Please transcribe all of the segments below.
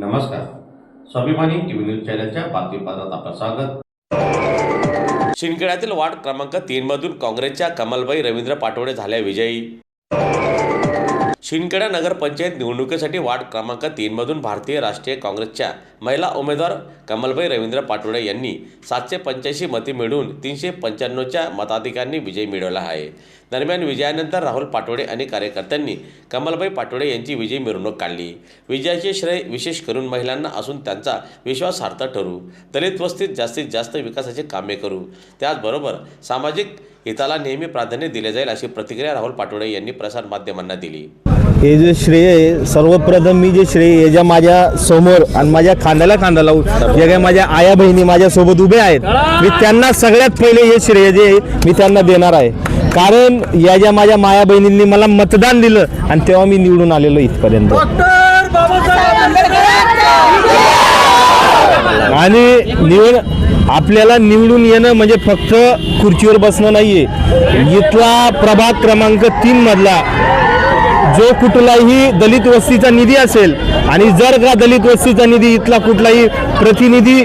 नमस्कार, स्वाभिमानी TV news चॅनलच्या बातमीपत्रात आपलं स्वागत। शिंदखेड्यातील वार्ड क्रमांक 3 मधून काँग्रेसच्या कमलबाई रवींद्र पाटोडे झाल्या विजयी। शिंदखेडा नगरपंचायत निवडणुकीसाठी वार्ड क्रमांक 3 मधून भारतीय राष्ट्रीय काँग्रेसच्या महिला उमेदवार कमलबाई रवींद्र पाटोडे यांनी 785 मते मिळवून 395च्या मताधिकाऱ्यांनी विजय मिळवला आहे। दरम्यान विजयानंतर राहुल पाटोडे आणि कार्यकर्त्यांनी कमलबाई पाटोडे यांची विजयी मिरवणूक काढली। विजयाचे श्रेय विशेष करून महिलांना असून त्यांचा विश्वासार्थ ठरू, दलित वस्तीत जास्तीत जास्त विकासाचे कामे करू, त्याचबरोबर सामाजिक हिताला नेहमी प्राधान्य दिले जाईल अशी प्रतिक्रिया राहुल पाटोडे यांनी प्रसार माध्यमांना दिली। हे जे श्रेय आहे, सर्वप्रथम मी जे श्रेय हे ज्या माझ्या समोर आणि माझ्या खांद्याला खांदा लावून जे काही माझ्या आया बहिणी माझ्यासोबत उभे आहेत, मी त्यांना सगळ्यात पहिले हे श्रेय जे मी त्यांना देणार आहे। कारण या ज्या माझ्या माया बहिणींनी मला मतदान दिलं आणि तेव्हा मी निवडून आलेलो इथपर्यंत। आणि आपल्याला निवडून येणं म्हणजे फक्त खुर्चीवर बसणं नाहीये। इथला प्रभाग क्रमांक 3 मधला जो कुठलाही दलित वस्तीचा निधी असेल आणि जर का दलित वस्तीचा निधी इथला कुठलाही प्रतिनिधी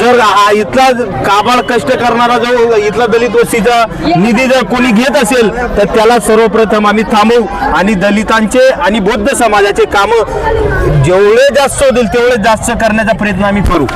जर इथला काबाड कष्ट करणारा जो इथला दलित वस्तीचा निधी जर कोणी घेत असेल तर त्याला सर्वप्रथम आम्ही थांबवू आणि दलितांचे आणि बौद्ध समाजाचे कामं जेवढे जास्त होतील तेवढे जास्त करण्याचा प्रयत्न आम्ही करू।